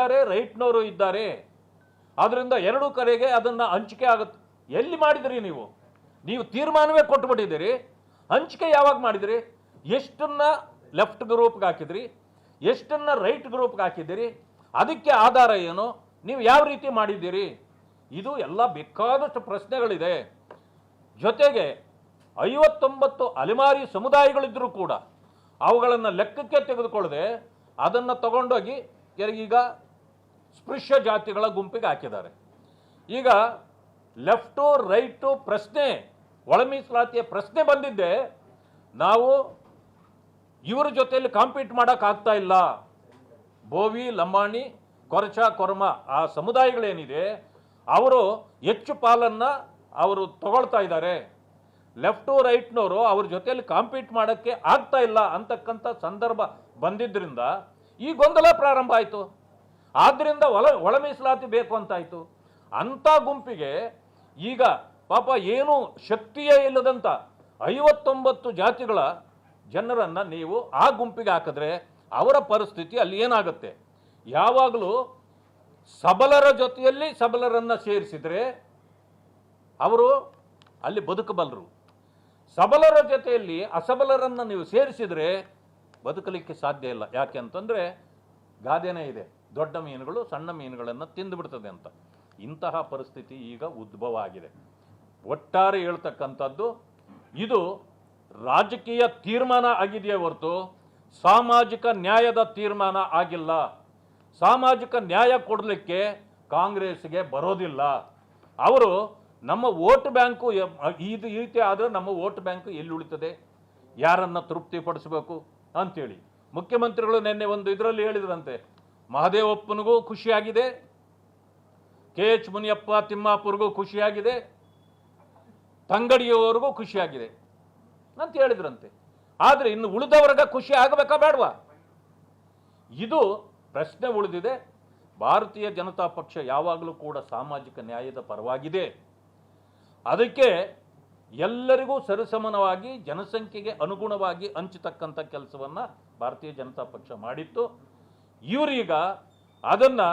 ಇದ್ದಾರೆ, ರೈಟ್ನವರು ಇದ್ದಾರೆ. ಆದ್ದರಿಂದ ಎರಡೂ ಕಡೆಗೆ ಅದನ್ನು ಹಂಚಿಕೆ ಆಗುತ್ತೆ. ಎಲ್ಲಿ ಮಾಡಿದಿರಿ ನೀವು? ನೀವು ತೀರ್ಮಾನವೇ ಕೊಟ್ಟುಬಿಟ್ಟಿದ್ದೀರಿ. ಹಂಚಿಕೆ ಯಾವಾಗ ಮಾಡಿದಿರಿ? ಎಷ್ಟನ್ನ ಲೆಫ್ಟ್ ಗ್ರೂಪ್ಗೆ ಹಾಕಿದ್ರಿ, ಎಷ್ಟನ್ನ ರೈಟ್ ಗ್ರೂಪ್ಗೆ ಹಾಕಿದ್ದೀರಿ, ಅದಕ್ಕೆ ಆಧಾರ ಏನು, ನೀವು ಯಾವ ರೀತಿ ಮಾಡಿದ್ದೀರಿ? ಇದು ಎಲ್ಲ ಬೇಕಾದಷ್ಟು ಪ್ರಶ್ನೆಗಳಿದೆ. ಜೊತೆಗೆ 59 ಅಲೆಮಾರಿ ಸಮುದಾಯಗಳಿದ್ದರೂ ಕೂಡ ಅವುಗಳನ್ನು ಲೆಕ್ಕಕ್ಕೆ ತೆಗೆದುಕೊಳ್ಳದೆ ಅದನ್ನು ತಗೊಂಡೋಗಿ ಈಗ ಸ್ಪೃಶ್ಯ ಜಾತಿಗಳ ಗುಂಪಿಗೆ ಹಾಕಿದ್ದಾರೆ. ಈಗ ಲೆಫ್ಟು ರೈಟು ಪ್ರಶ್ನೆ, ಒಳ ಮೀಸಲಾತಿಯ ಪ್ರಶ್ನೆ ಬಂದಿದ್ದೆ ನಾವು ಇವರ ಜೊತೆಯಲ್ಲಿ ಕಾಂಪೀಟ್ ಮಾಡೋಕ್ಕಾಗ್ತಾ ಇಲ್ಲ. ಬೋವಿ, ಲಂಬಾಣಿ, ಕೊರಚ, ಕೊರ್ಮ ಆ ಸಮುದಾಯಗಳೇನಿದೆ ಅವರು ಹೆಚ್ಚು ಪಾಲನ್ನು ಅವರು ತಗೊಳ್ತಾ ಇದ್ದಾರೆ. ಲೆಫ್ಟು ರೈಟ್ನವರು ಅವ್ರ ಜೊತೆಯಲ್ಲಿ ಕಾಂಪೀಟ್ ಮಾಡೋಕ್ಕೆ ಆಗ್ತಾ ಇಲ್ಲ ಅಂತಕ್ಕಂಥ ಸಂದರ್ಭ ಬಂದಿದ್ದರಿಂದ ಈ ಗೊಂದಲ ಪ್ರಾರಂಭ ಆಯಿತು. ಆದ್ದರಿಂದ ಒಳ ಮೀಸಲಾತಿ ಬೇಕು ಅಂತಾಯಿತು. ಅಂಥ ಗುಂಪಿಗೆ ಈಗ ಪಾಪ ಏನು ಶಕ್ತಿಯೇ ಇಲ್ಲದಂಥ 59 ಜಾತಿಗಳ ಜನರನ್ನು ನೀವು ಆ ಗುಂಪಿಗೆ ಹಾಕಿದ್ರೆ ಅವರ ಪರಿಸ್ಥಿತಿ ಅಲ್ಲಿ ಏನಾಗುತ್ತೆ? ಯಾವಾಗಲೂ ಸಬಲರ ಜೊತೆಯಲ್ಲಿ ಸಬಲರನ್ನು ಸೇರಿಸಿದರೆ ಅವರು ಅಲ್ಲಿ ಬದುಕಬಲ್ಲರು. ಸಬಲರ ಜೊತೆಯಲ್ಲಿ ಅಸಬಲರನ್ನು ನೀವು ಸೇರಿಸಿದರೆ ಬದುಕಲಿಕ್ಕೆ ಸಾಧ್ಯ ಇಲ್ಲ. ಯಾಕೆ ಅಂತಂದರೆ ಗಾದೆನೇ ಇದೆ, ದೊಡ್ಡ ಮೀನುಗಳು ಸಣ್ಣ ಮೀನುಗಳನ್ನು ತಿಂದುಬಿಡ್ತದೆ ಅಂತ. ಇಂತಹ ಪರಿಸ್ಥಿತಿ ಈಗ ಉದ್ಭವ ಆಗಿದೆ. ಒಟ್ಟಾರೆ ಹೇಳ್ತಕ್ಕಂಥದ್ದು ಇದು ರಾಜಕೀಯ ತೀರ್ಮಾನ ಆಗಿದೆಯೇ ಹೊರತು ಸಾಮಾಜಿಕ ನ್ಯಾಯದ ತೀರ್ಮಾನ ಆಗಿಲ್ಲ. ಸಾಮಾಜಿಕ ನ್ಯಾಯ ಕೊಡಲಿಕ್ಕೆ ಕಾಂಗ್ರೆಸ್ಗೆ ಬರೋದಿಲ್ಲ. ಅವರು ನಮ್ಮ ವೋಟ್ ಬ್ಯಾಂಕು ಇದು ರೀತಿ ಆದರೆ ನಮ್ಮ ವೋಟ್ ಬ್ಯಾಂಕು ಎಲ್ಲಿ ಉಳಿತದೆ, ಯಾರನ್ನು ತೃಪ್ತಿಪಡಿಸಬೇಕು ಅಂಥೇಳಿ ಮುಖ್ಯಮಂತ್ರಿಗಳು ನಿನ್ನೆ ಒಂದು ಇದರಲ್ಲಿ ಹೇಳಿದ್ರಂತೆ, ಮಹದೇವಪ್ಪನಿಗೂ ಖುಷಿಯಾಗಿದೆ, KH ಮುನಿಯಪ್ಪ ತಿಮ್ಮಾಪುರ್ಗೂ ಖುಷಿಯಾಗಿದೆ, ತಂಗಡಿಯವರೆಗೂ ಖುಷಿಯಾಗಿದೆ ಅಂತ ಹೇಳಿದ್ರಂತೆ. ಆದರೆ ಇನ್ನು ಉಳಿದವರೆಗೆ ಖುಷಿ ಆಗಬೇಕಾ ಬೇಡವಾ? ಇದು ಪ್ರಶ್ನೆ ಉಳಿದಿದೆ. ಭಾರತೀಯ ಜನತಾ ಪಕ್ಷ ಯಾವಾಗಲೂ ಕೂಡ ಸಾಮಾಜಿಕ ನ್ಯಾಯದ ಪರವಾಗಿದೆ. ಅದಕ್ಕೆ ಎಲ್ಲರಿಗೂ ಸರಿಸಮಾನವಾಗಿ ಜನಸಂಖ್ಯೆಗೆ ಅನುಗುಣವಾಗಿ ಹಂಚತಕ್ಕಂಥ ಕೆಲಸವನ್ನು ಭಾರತೀಯ ಜನತಾ ಪಕ್ಷ ಮಾಡಿತ್ತು. ಇವರೀಗ ಅದನ್ನು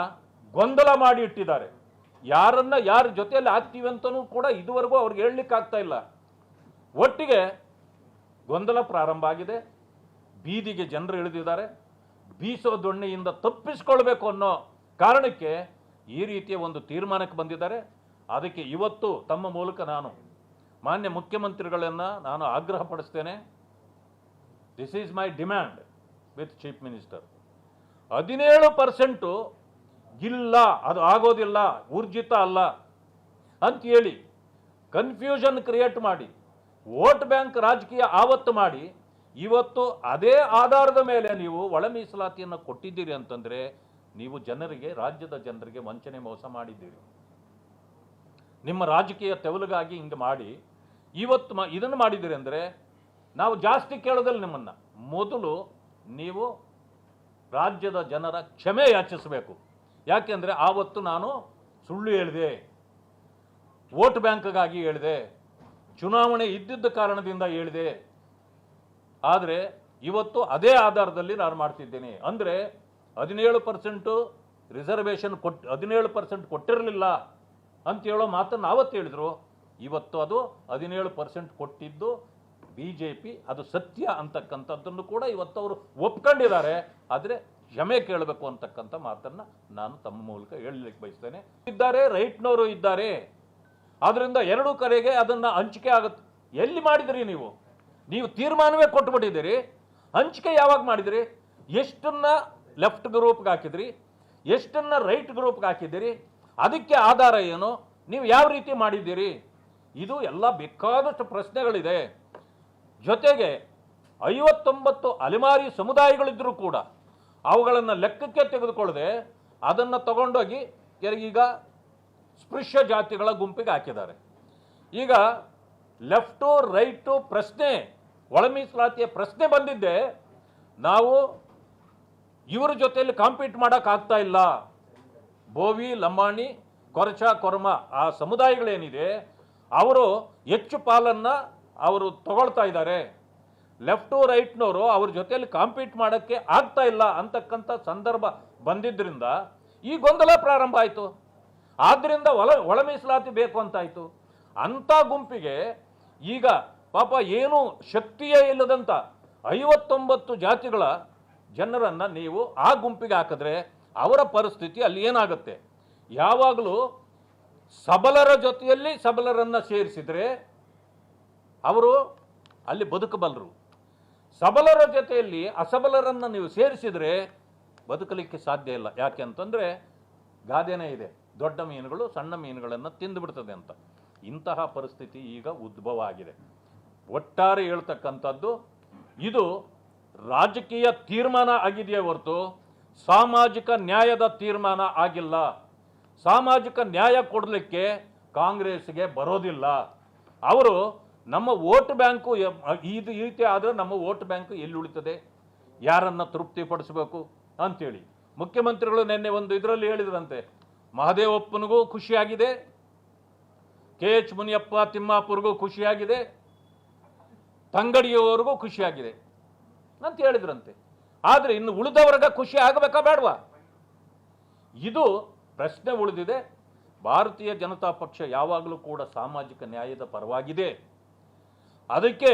ಗೊಂದಲ ಮಾಡಿ ಇಟ್ಟಿದ್ದಾರೆ. ಯಾರ ಜೊತೆಯಲ್ಲಿ ಆಗ್ತೀವಿ ಅಂತಲೂ ಕೂಡ ಇದುವರೆಗೂ ಅವ್ರಿಗೆ ಹೇಳಲಿಕ್ಕಾಗ್ತಾ ಇಲ್ಲ. ಒಟ್ಟಿಗೆ ಗೊಂದಲ ಪ್ರಾರಂಭ ಆಗಿದೆ. ಬೀದಿಗೆ ಜನರು ಇಳಿದಿದ್ದಾರೆ. ಬೀಸೋ ದೊಣ್ಣೆಯಿಂದ ತಪ್ಪಿಸ್ಕೊಳ್ಬೇಕು ಅನ್ನೋ ಕಾರಣಕ್ಕೆ ಈ ರೀತಿಯ ಒಂದು ತೀರ್ಮಾನಕ್ಕೆ ಬಂದಿದ್ದಾರೆ. ಅದಕ್ಕೆ ಇವತ್ತು ತಮ್ಮ ಮೂಲಕ ನಾನು ಮಾನ್ಯ ಮುಖ್ಯಮಂತ್ರಿಗಳನ್ನು ನಾನು ಆಗ್ರಹ ಪಡಿಸ್ತೇನೆ. This is my demand with chief minister. 17% ಇಲ್ಲ, ಅದು ಆಗೋದಿಲ್ಲ, ಊರ್ಜಿತ ಅಲ್ಲ ಅಂತ ಹೇಳಿ ಕನ್ಫ್ಯೂಷನ್ ಕ್ರಿಯೇಟ್ ಮಾಡಿ ವೋಟ್ ಬ್ಯಾಂಕ್ ರಾಜಕೀಯ ಆವತ್ತು ಮಾಡಿ ಇವತ್ತು ಅದೇ ಆಧಾರದ ಮೇಲೆ ನೀವು ಒಳ ಮೀಸಲಾತಿಯನ್ನು ಕೊಟ್ಟಿದ್ದೀರಿ ಅಂತಂದರೆ ನೀವು ರಾಜ್ಯದ ಜನರಿಗೆ ವಂಚನೆ ಮೋಸ ಮಾಡಿದ್ದೀರಿ. ನಿಮ್ಮ ರಾಜಕೀಯ ತೆವಲಿಗಾಗಿ ಹಿಂಗೆ ಮಾಡಿ ಇವತ್ತು ಇದನ್ನು ಮಾಡಿದ್ದೀರಿ ಅಂದರೆ ನಾವು ಜಾಸ್ತಿ ಕೇಳೋದಿಲ್ಲ ನಿಮ್ಮನ್ನು. ಮೊದಲು ನೀವು ರಾಜ್ಯದ ಜನರ ಕ್ಷಮೆ ಯಾಚಿಸಬೇಕು. ಯಾಕೆಂದರೆ ಆವತ್ತು ನಾನು ಸುಳ್ಳು ಹೇಳಿದೆ, ವೋಟ್ ಬ್ಯಾಂಕ್ಗಾಗಿ ಹೇಳಿದೆ, ಚುನಾವಣೆ ಇದ್ದಿದ್ದ ಕಾರಣದಿಂದ ಹೇಳಿದೆ. ಆದರೆ ಇವತ್ತು ಅದೇ ಆಧಾರದಲ್ಲಿ ನಾನು ಮಾಡ್ತಿದ್ದೇನೆ. ಅಂದರೆ 17% ರಿಸರ್ವೇಷನ್ 17% ಕೊಟ್ಟಿರಲಿಲ್ಲ ಅಂತ ಹೇಳೋ ಮಾತನ್ನು ಆವತ್ತು ಹೇಳಿದರು. ಇವತ್ತು ಅದು 17% ಕೊಟ್ಟಿದ್ದು BJP, ಅದು ಸತ್ಯ ಅಂತಕ್ಕಂಥದ್ದನ್ನು ಕೂಡ ಇವತ್ತು ಅವರು ಒಪ್ಕೊಂಡಿದ್ದಾರೆ. ಆದರೆ ಕ್ಷಮೆ ಕೇಳಬೇಕು ಅಂತಕ್ಕಂಥ ಮಾತನ್ನು ನಾನು ತಮ್ಮ ಮೂಲಕ ಹೇಳಲಿಕ್ಕೆ ಬಯಸ್ತೇನೆ. ಇದ್ದಾರೆ, ರೈಟ್ನವರು ಇದ್ದಾರೆ. ಆದ್ದರಿಂದ ಎರಡೂ ಕಡೆಗೆ ಅದನ್ನು ಹಂಚಿಕೆ ಆಗುತ್ತೆ. ಎಲ್ಲಿ ಮಾಡಿದಿರಿ ನೀವು? ನೀವು ತೀರ್ಮಾನವೇ ಕೊಟ್ಟುಬಿಟ್ಟಿದ್ದೀರಿ. ಹಂಚಿಕೆ ಯಾವಾಗ ಮಾಡಿದಿರಿ? ಎಷ್ಟನ್ನ ಲೆಫ್ಟ್ ಗ್ರೂಪ್ಗೆ ಹಾಕಿದ್ರಿ, ಎಷ್ಟನ್ನ ರೈಟ್ ಗ್ರೂಪ್ಗೆ ಹಾಕಿದ್ದೀರಿ, ಅದಕ್ಕೆ ಆಧಾರ ಏನು, ನೀವು ಯಾವ ರೀತಿ ಮಾಡಿದ್ದೀರಿ? ಇದು ಎಲ್ಲ ಬೇಕಾದಷ್ಟು ಪ್ರಶ್ನೆಗಳಿದೆ. ಜೊತೆಗೆ 59 ಅಲೆಮಾರಿ ಸಮುದಾಯಗಳಿದ್ದರೂ ಕೂಡ ಅವುಗಳನ್ನು ಲೆಕ್ಕಕ್ಕೆ ತೆಗೆದುಕೊಳ್ಳದೆ ಅದನ್ನು ತಗೊಂಡೋಗಿ ಈಗ ಸ್ಪೃಶ್ಯ ಜಾತಿಗಳ ಗುಂಪಿಗೆ ಹಾಕಿದ್ದಾರೆ. ಈಗ ಲೆಫ್ಟು ರೈಟು ಪ್ರಶ್ನೆ, ಒಳ ಮೀಸಲಾತಿಯ ಪ್ರಶ್ನೆ ಬಂದಿದ್ದೆ ನಾವು ಇವರ ಜೊತೆಯಲ್ಲಿ ಕಾಂಪೀಟ್ ಮಾಡೋಕ್ಕಾಗ್ತಾ ಇಲ್ಲ. ಬೋವಿ, ಲಂಬಾಣಿ, ಕೊರಚ, ಕೊರ್ಮ ಆ ಸಮುದಾಯಗಳೇನಿದೆ ಅವರು ಹೆಚ್ಚು ಪಾಲನ್ನು ಅವರು ತಗೊಳ್ತಾ ಇದ್ದಾರೆ. ಲೆಫ್ಟು ರೈಟ್ನವರು ಅವ್ರ ಜೊತೆಯಲ್ಲಿ ಕಾಂಪೀಟ್ ಮಾಡೋಕ್ಕೆ ಆಗ್ತಾ ಇಲ್ಲ ಅಂತಕ್ಕಂಥ ಸಂದರ್ಭ ಬಂದಿದ್ದರಿಂದ ಈ ಗೊಂದಲ ಪ್ರಾರಂಭ ಆಯಿತು. ಆದ್ದರಿಂದ ಒಳ ಮೀಸಲಾತಿ ಬೇಕು ಅಂತಾಯಿತು. ಅಂಥ ಗುಂಪಿಗೆ ಈಗ ಪಾಪ ಏನು ಶಕ್ತಿಯೇ ಇಲ್ಲದಂಥ 59 ಜಾತಿಗಳ ಜನರನ್ನು ನೀವು ಆ ಗುಂಪಿಗೆ ಹಾಕಿದ್ರೆ ಅವರ ಪರಿಸ್ಥಿತಿ ಅಲ್ಲಿ ಏನಾಗುತ್ತೆ? ಯಾವಾಗಲೂ ಸಬಲರ ಜೊತೆಯಲ್ಲಿ ಸಬಲರನ್ನು ಸೇರಿಸಿದರೆ ಅವರು ಅಲ್ಲಿ ಬದುಕಬಲ್ಲರು. ಸಬಲರ ಜೊತೆಯಲ್ಲಿ ಅಸಬಲರನ್ನು ನೀವು ಸೇರಿಸಿದರೆ ಬದುಕಲಿಕ್ಕೆ ಸಾಧ್ಯ ಇಲ್ಲ. ಯಾಕೆ ಅಂತಂದರೆ ಗಾದೆನೇ ಇದೆ, ದೊಡ್ಡ ಮೀನುಗಳು ಸಣ್ಣ ಮೀನುಗಳನ್ನು ತಿಂದುಬಿಡ್ತದೆ ಅಂತ. ಇಂತಹ ಪರಿಸ್ಥಿತಿ ಈಗ ಉದ್ಭವ ಆಗಿದೆ. ಒಟ್ಟಾರೆ ಹೇಳ್ತಕ್ಕಂಥದ್ದು ಇದು ರಾಜಕೀಯ ತೀರ್ಮಾನ ಆಗಿದೆಯೇ ಹೊರತು ಸಾಮಾಜಿಕ ನ್ಯಾಯದ ತೀರ್ಮಾನ ಆಗಿಲ್ಲ. ಸಾಮಾಜಿಕ ನ್ಯಾಯ ಕೊಡಲಿಕ್ಕೆ ಕಾಂಗ್ರೆಸ್ಗೆ ಬರೋದಿಲ್ಲ. ಅವರು ನಮ್ಮ ವೋಟ್ ಬ್ಯಾಂಕು ಇದು ಈ ರೀತಿ ಆದರೆ ನಮ್ಮ ವೋಟ್ ಬ್ಯಾಂಕು ಎಲ್ಲಿ ಉಳಿತದೆ, ಯಾರನ್ನು ತೃಪ್ತಿಪಡಿಸಬೇಕು ಅಂಥೇಳಿ ಮುಖ್ಯಮಂತ್ರಿಗಳು ನಿನ್ನೆ ಒಂದು ಇದರಲ್ಲಿ ಹೇಳಿದ್ರಂತೆ, ಮಹದೇವಪ್ಪನಿಗೂ ಖುಷಿಯಾಗಿದೆ, KH ಮುನಿಯಪ್ಪ ತಿಮ್ಮಾಪುರ್ಗೂ ಖುಷಿಯಾಗಿದೆ, ತಂಗಡಿಯವರೆಗೂ ಖುಷಿಯಾಗಿದೆ ಅಂತ ಹೇಳಿದ್ರಂತೆ. ಆದರೆ ಇನ್ನು ಉಳಿದವರ್ಗ ಖುಷಿ ಆಗಬೇಕಾ ಬೇಡವಾ? ಇದು ಪ್ರಶ್ನೆ ಉಳಿದಿದೆ. ಭಾರತೀಯ ಜನತಾ ಪಕ್ಷ ಯಾವಾಗಲೂ ಕೂಡ ಸಾಮಾಜಿಕ ನ್ಯಾಯದ ಪರವಾಗಿದೆ. ಅದಕ್ಕೆ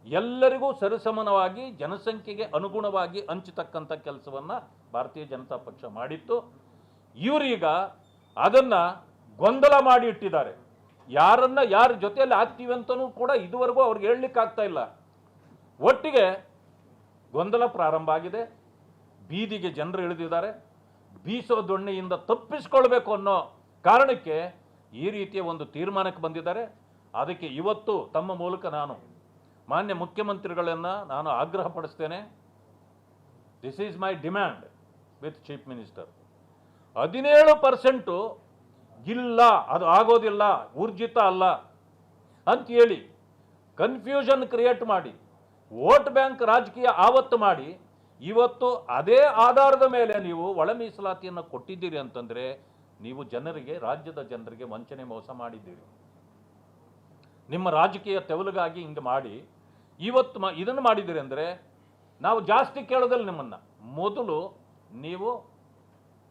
ಎಲ್ಲರಿಗೂ ಸರಿಸಮಾನವಾಗಿ ಜನಸಂಖ್ಯೆಗೆ ಅನುಗುಣವಾಗಿ ಹಂಚತಕ್ಕಂಥ ಕೆಲಸವನ್ನು ಭಾರತೀಯ ಜನತಾ ಪಕ್ಷ ಮಾಡಿತ್ತು. ಇವರೀಗ ಅದನ್ನು ಗೊಂದಲ ಮಾಡಿ ಇಟ್ಟಿದ್ದಾರೆ. ಯಾರನ್ನ ಯಾರ ಜೊತೆಯಲ್ಲಿ ಆಗ್ತೀವಿ ಅಂತಲೂ ಕೂಡ ಇದುವರೆಗೂ ಅವ್ರಿಗೆ ಹೇಳಲಿಕ್ಕೆ ಆಗ್ತಾ ಇಲ್ಲ. ಒಟ್ಟಿಗೆ ಗೊಂದಲ ಪ್ರಾರಂಭ ಆಗಿದೆ. ಬೀದಿಗೆ ಜನರು ಇಳಿದಿದ್ದಾರೆ. ಬೀಸೋ ದೊಣ್ಣೆಯಿಂದ ತಪ್ಪಿಸ್ಕೊಳ್ಬೇಕು ಅನ್ನೋ ಕಾರಣಕ್ಕೆ ಈ ರೀತಿಯ ಒಂದು ತೀರ್ಮಾನಕ್ಕೆ ಬಂದಿದ್ದಾರೆ. ಅದಕ್ಕೆ ಇವತ್ತು ತಮ್ಮ ಮೂಲಕ ನಾನು ಮಾನ್ಯ ಮುಖ್ಯಮಂತ್ರಿಗಳನ್ನು ನಾನು ಆಗ್ರಹ ಪಡಿಸ್ತೇನೆ. This is my demand with chief minister. 17% ಇಲ್ಲ, ಅದು ಆಗೋದಿಲ್ಲ, ಊರ್ಜಿತ ಅಲ್ಲ ಅಂತ ಹೇಳಿ ಕನ್ಫ್ಯೂಷನ್ ಕ್ರಿಯೇಟ್ ಮಾಡಿ ವೋಟ್ ಬ್ಯಾಂಕ್ ರಾಜಕೀಯ ಆವತ್ತು ಮಾಡಿ ಇವತ್ತು ಅದೇ ಆಧಾರದ ಮೇಲೆ ನೀವು ಒಳ ಮೀಸಲಾತಿಯನ್ನು ಕೊಟ್ಟಿದ್ದೀರಿ ಅಂತಂದರೆ ನೀವು ಜನರಿಗೆ, ರಾಜ್ಯದ ಜನರಿಗೆ ವಂಚನೆ ಮೋಸ ಮಾಡಿದ್ದೀರಿ. ನಿಮ್ಮ ರಾಜಕೀಯ ತೆವಲಿಗಾಗಿ ಹಿಂಗೆ ಮಾಡಿ ಇವತ್ತು ಇದನ್ನು ಮಾಡಿದ್ದೀರಿ ಅಂದರೆ ನಾವು ಜಾಸ್ತಿ ಕೇಳೋದಿಲ್ಲ ನಿಮ್ಮನ್ನು. ಮೊದಲು ನೀವು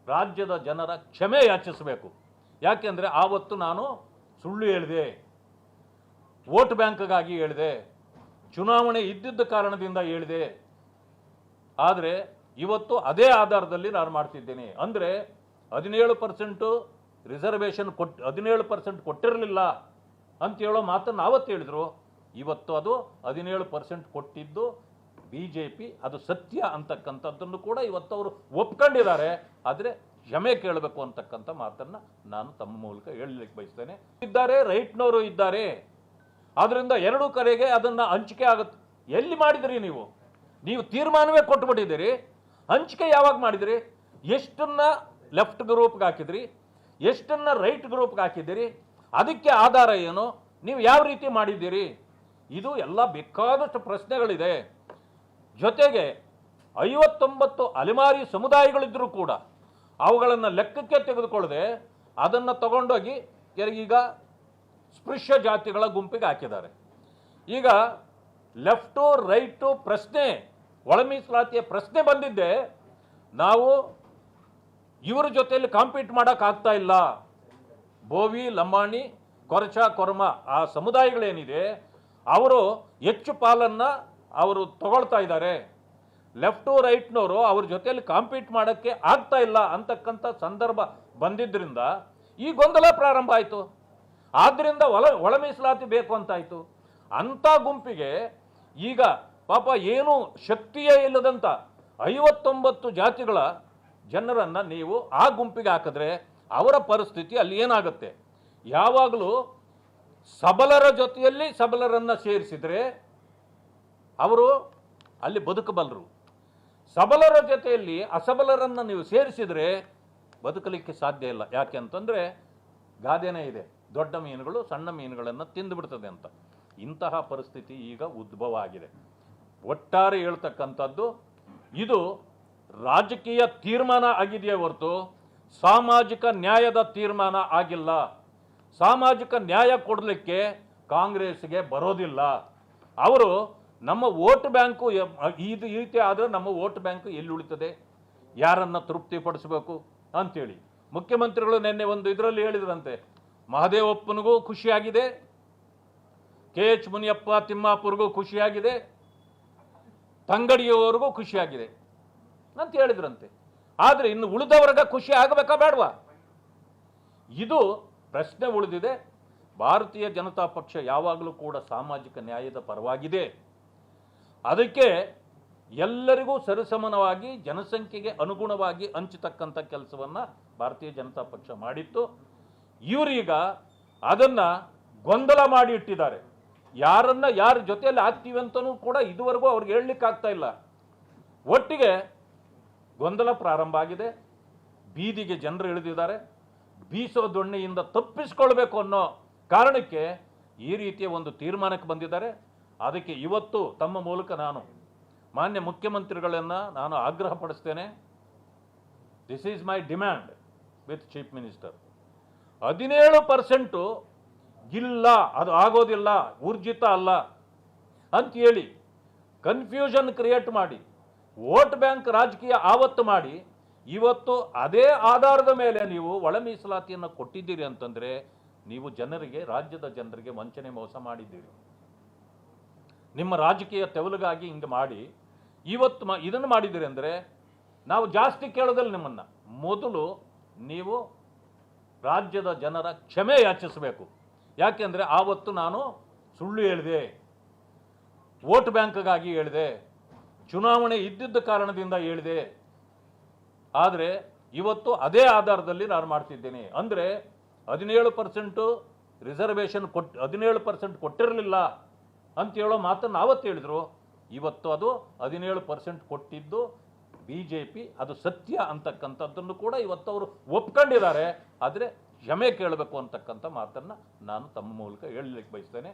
ರಾಜ್ಯದ ಜನರ ಕ್ಷಮೆ ಯಾಚಿಸಬೇಕು. ಯಾಕೆಂದರೆ ಆವತ್ತು ನಾನು ಸುಳ್ಳು ಹೇಳಿದೆ, ವೋಟ್ ಬ್ಯಾಂಕ್ಗಾಗಿ ಹೇಳಿದೆ, ಚುನಾವಣೆ ಇದ್ದಿದ್ದ ಕಾರಣದಿಂದ ಹೇಳಿದೆ. ಆದರೆ ಇವತ್ತು ಅದೇ ಆಧಾರದಲ್ಲಿ ನಾನು ಮಾಡ್ತಿದ್ದೇನೆ. ಅಂದರೆ 17% ರಿಸರ್ವೇಷನ್ 17% ಕೊಟ್ಟಿರಲಿಲ್ಲ ಅಂತ ಹೇಳೋ ಮಾತನ್ನು ಆವತ್ತು ಹೇಳಿದರು. ಇವತ್ತು ಅದು 17% ಕೊಟ್ಟಿದ್ದು BJP, ಅದು ಸತ್ಯ ಅಂತಕ್ಕಂಥದ್ದನ್ನು ಕೂಡ ಇವತ್ತು ಅವರು ಒಪ್ಕೊಂಡಿದ್ದಾರೆ. ಆದರೆ ಕ್ಷಮೆ ಕೇಳಬೇಕು ಅಂತಕ್ಕಂಥ ಮಾತನ್ನು ನಾನು ತಮ್ಮ ಮೂಲಕ ಹೇಳಲಿಕ್ಕೆ ಬಯಸ್ತೇನೆ. ಇದ್ದಾರೆ, ರೈಟ್ನವರು ಇದ್ದಾರೆ. ಆದ್ದರಿಂದ ಎರಡೂ ಕಡೆಗೆ ಅದನ್ನು ಹಂಚಿಕೆ ಆಗುತ್ತೆ. ಎಲ್ಲಿ ಮಾಡಿದಿರಿ ನೀವು? ನೀವು ತೀರ್ಮಾನವೇ ಕೊಟ್ಟುಬಿಟ್ಟಿದ್ದೀರಿ. ಹಂಚಿಕೆ ಯಾವಾಗ ಮಾಡಿದಿರಿ? ಎಷ್ಟನ್ನ ಲೆಫ್ಟ್ ಗ್ರೂಪ್ಗೆ ಹಾಕಿದ್ರಿ, ಎಷ್ಟನ್ನ ರೈಟ್ ಗ್ರೂಪ್ಗೆ ಹಾಕಿದ್ದೀರಿ, ಅದಕ್ಕೆ ಆಧಾರ ಏನು, ನೀವು ಯಾವ ರೀತಿ ಮಾಡಿದ್ದೀರಿ? ಇದು ಎಲ್ಲ ಬೇಕಾದಷ್ಟು ಪ್ರಶ್ನೆಗಳಿದೆ. ಜೊತೆಗೆ 59 ಅಲೆಮಾರಿ ಸಮುದಾಯಗಳಿದ್ದರೂ ಕೂಡ ಅವುಗಳನ್ನು ಲೆಕ್ಕಕ್ಕೆ ತೆಗೆದುಕೊಳ್ಳದೆ ಅದನ್ನು ತಗೊಂಡೋಗಿ ಈಗ ಸ್ಪೃಶ್ಯ ಜಾತಿಗಳ ಗುಂಪಿಗೆ ಹಾಕಿದ್ದಾರೆ. ಈಗ ಲೆಫ್ಟು ರೈಟು ಪ್ರಶ್ನೆ, ಒಳ ಮೀಸಲಾತಿಯ ಪ್ರಶ್ನೆ ಬಂದಿದ್ದೆ ನಾವು ಇವರ ಜೊತೆಯಲ್ಲಿ ಕಾಂಪೀಟ್ ಮಾಡೋಕ್ಕಾಗ್ತಾ ಇಲ್ಲ. ಬೋವಿ, ಲಂಬಾಣಿ, ಕೊರಚ, ಕೊರಮ ಆ ಸಮುದಾಯಗಳೇನಿದೆ ಅವರು ಹೆಚ್ಚು ಪಾಲನ್ನು ಅವರು ತಗೊಳ್ತಾ ಇದ್ದಾರೆ. ಲೆಫ್ಟು ರೈಟ್ನವರು ಅವ್ರ ಜೊತೆಯಲ್ಲಿ ಕಾಂಪೀಟ್ ಮಾಡೋಕ್ಕೆ ಆಗ್ತಾ ಇಲ್ಲ ಅಂತಕ್ಕಂಥ ಸಂದರ್ಭ ಬಂದಿದ್ದರಿಂದ ಈ ಗೊಂದಲ ಪ್ರಾರಂಭ ಆಯಿತು. ಆದ್ದರಿಂದ ಒಳ ಮೀಸಲಾತಿ ಬೇಕು ಅಂತಾಯಿತು. ಅಂಥ ಗುಂಪಿಗೆ ಈಗ ಪಾಪ ಏನು ಶಕ್ತಿಯೇ ಇಲ್ಲದಂಥ 59 ಜಾತಿಗಳ ಜನರನ್ನು ನೀವು ಆ ಗುಂಪಿಗೆ ಹಾಕಿದ್ರೆ ಅವರ ಪರಿಸ್ಥಿತಿ ಅಲ್ಲಿ ಏನಾಗುತ್ತೆ? ಯಾವಾಗಲೂ ಸಬಲರ ಜೊತೆಯಲ್ಲಿ ಸಬಲರನ್ನು ಸೇರಿಸಿದರೆ ಅವರು ಅಲ್ಲಿ ಬದುಕಬಲ್ಲರು. ಸಬಲರ ಜೊತೆಯಲ್ಲಿ ಅಸಬಲರನ್ನು ನೀವು ಸೇರಿಸಿದರೆ ಬದುಕಲಿಕ್ಕೆ ಸಾಧ್ಯ ಇಲ್ಲ. ಯಾಕೆ ಅಂತಂದರೆ ಗಾದೆನೇ ಇದೆ, ದೊಡ್ಡ ಮೀನುಗಳು ಸಣ್ಣ ಮೀನುಗಳನ್ನು ತಿಂದುಬಿಡ್ತದೆ ಅಂತ. ಇಂತಹ ಪರಿಸ್ಥಿತಿ ಈಗ ಉದ್ಭವ ಆಗಿದೆ. ಒಟ್ಟಾರೆ ಹೇಳ್ತಕ್ಕಂಥದ್ದು ಇದು ರಾಜಕೀಯ ತೀರ್ಮಾನ ಆಗಿದೆಯೇ ಹೊರತು ಸಾಮಾಜಿಕ ನ್ಯಾಯದ ತೀರ್ಮಾನ ಆಗಿಲ್ಲ. ಸಾಮಾಜಿಕ ನ್ಯಾಯ ಕೊಡಲಿಕ್ಕೆ ಕಾಂಗ್ರೆಸ್ಗೆ ಬರೋದಿಲ್ಲ. ಅವರು ನಮ್ಮ ವೋಟ್ ಬ್ಯಾಂಕು ಇದು ಈ ರೀತಿ ಆದರೆ ನಮ್ಮ ವೋಟ್ ಬ್ಯಾಂಕು ಎಲ್ಲಿ ಉಳಿತದೆ, ಯಾರನ್ನು ತೃಪ್ತಿಪಡಿಸಬೇಕು ಅಂತೇಳಿ ಮುಖ್ಯಮಂತ್ರಿಗಳು ನಿನ್ನೆ ಒಂದು ಇದರಲ್ಲಿ ಹೇಳಿದ್ರಂತೆ, ಮಹದೇವಪ್ಪನಿಗೂ ಖುಷಿಯಾಗಿದೆ, KH ಮುನಿಯಪ್ಪ ತಿಮ್ಮಾಪುರ್ಗೂ ಖುಷಿಯಾಗಿದೆ, ತಂಗಡಿಯವರೆಗೂ ಖುಷಿಯಾಗಿದೆ ಅಂತ ಹೇಳಿದ್ರಂತೆ. ಆದರೆ ಇನ್ನು ಉಳಿದವರ್ಗ ಖುಷಿ ಆಗಬೇಕಾ ಬೇಡವಾ? ಇದು ಪ್ರಶ್ನೆ ಉಳಿದಿದೆ. ಭಾರತೀಯ ಜನತಾ ಪಕ್ಷ ಯಾವಾಗಲೂ ಕೂಡ ಸಾಮಾಜಿಕ ನ್ಯಾಯದ ಪರವಾಗಿದೆ. ಅದಕ್ಕೆ ಎಲ್ಲರಿಗೂ ಸರಿಸಮಾನವಾಗಿ ಜನಸಂಖ್ಯೆಗೆ ಅನುಗುಣವಾಗಿ ಹಂಚತಕ್ಕಂಥ ಕೆಲಸವನ್ನು ಭಾರತೀಯ ಜನತಾ ಪಕ್ಷ ಮಾಡಿತ್ತು. ಇವರೀಗ ಅದನ್ನು ಗೊಂದಲ ಮಾಡಿ ಇಟ್ಟಿದ್ದಾರೆ. ಯಾರ ಜೊತೆಯಲ್ಲಿ ಆಗ್ತೀವಿ ಅಂತಲೂ ಕೂಡ ಇದುವರೆಗೂ ಅವ್ರಿಗೆ ಹೇಳಲಿಕ್ಕೆ ಆಗ್ತಾ ಇಲ್ಲ. ಒಟ್ಟಿಗೆ ಗೊಂದಲ ಪ್ರಾರಂಭ ಆಗಿದೆ. ಬೀದಿಗೆ ಜನರು ಇಳಿದಿದ್ದಾರೆ. ಬೀಸೋ ದೊಣ್ಣೆಯಿಂದ ತಪ್ಪಿಸ್ಕೊಳ್ಬೇಕು ಅನ್ನೋ ಕಾರಣಕ್ಕೆ ಈ ರೀತಿಯ ಒಂದು ತೀರ್ಮಾನಕ್ಕೆ ಬಂದಿದ್ದಾರೆ. ಅದಕ್ಕೆ ಇವತ್ತು ತಮ್ಮ ಮೂಲಕ ನಾನು ಮಾನ್ಯ ಮುಖ್ಯಮಂತ್ರಿಗಳನ್ನು ನಾನು ಆಗ್ರಹ ಪಡಿಸ್ತೇನೆ. This is my demand with chief minister. 17% ಇಲ್ಲ, ಅದು ಆಗೋದಿಲ್ಲ, ಊರ್ಜಿತ ಅಲ್ಲ ಅಂತ ಹೇಳಿ ಕನ್ಫ್ಯೂಷನ್ ಕ್ರಿಯೇಟ್ ಮಾಡಿ ವೋಟ್ ಬ್ಯಾಂಕ್ ರಾಜಕೀಯ ಆವತ್ತು ಮಾಡಿ ಇವತ್ತು ಅದೇ ಆಧಾರದ ಮೇಲೆ ನೀವು ಒಳ ಮೀಸಲಾತಿಯನ್ನು ಕೊಟ್ಟಿದ್ದೀರಿ ಅಂತಂದರೆ ನೀವು ಜನರಿಗೆ, ರಾಜ್ಯದ ಜನರಿಗೆ ವಂಚನೆ ಮೋಸ ಮಾಡಿದ್ದೀರಿ. ನಿಮ್ಮ ರಾಜಕೀಯ ತೆವಲಿಗಾಗಿ ಹಿಂಗೆ ಮಾಡಿ ಇವತ್ತು ಇದನ್ನು ಮಾಡಿದ್ದೀರಿ ಅಂದರೆ ನಾವು ಜಾಸ್ತಿ ಕೇಳೋದಿಲ್ಲ ನಿಮ್ಮನ್ನು. ಮೊದಲು ನೀವು ರಾಜ್ಯದ ಜನರ ಕ್ಷಮೆ ಯಾಚಿಸಬೇಕು. ಯಾಕೆಂದರೆ ಆವತ್ತು ನಾನು ಸುಳ್ಳು ಹೇಳಿದೆ, ವೋಟ್ ಬ್ಯಾಂಕ್ಗಾಗಿ ಹೇಳಿದೆ, ಚುನಾವಣೆ ಇದ್ದಿದ್ದ ಕಾರಣದಿಂದ ಹೇಳಿದೆ. ಆದರೆ ಇವತ್ತು ಅದೇ ಆಧಾರದಲ್ಲಿ ನಾನು ಮಾಡ್ತಿದ್ದೇನೆ. ಅಂದರೆ 17% ರಿಸರ್ವೇಷನ್ 17% ಕೊಟ್ಟಿರಲಿಲ್ಲ ಅಂತ ಹೇಳೋ ಮಾತನ್ನು ಆವತ್ತು ಹೇಳಿದರು. ಇವತ್ತು ಅದು 17% ಕೊಟ್ಟಿದ್ದು BJP, ಅದು ಸತ್ಯ ಅಂತಕ್ಕಂಥದ್ದನ್ನು ಕೂಡ ಇವತ್ತು ಅವರು ಒಪ್ಕೊಂಡಿದ್ದಾರೆ. ಆದರೆ ಕ್ಷಮೆ ಕೇಳಬೇಕು ಅಂತಕ್ಕಂಥ ಮಾತನ್ನು ನಾನು ತಮ್ಮ ಮೂಲಕ ಹೇಳಲಿಕ್ಕೆ ಬಯಸ್ತೇನೆ.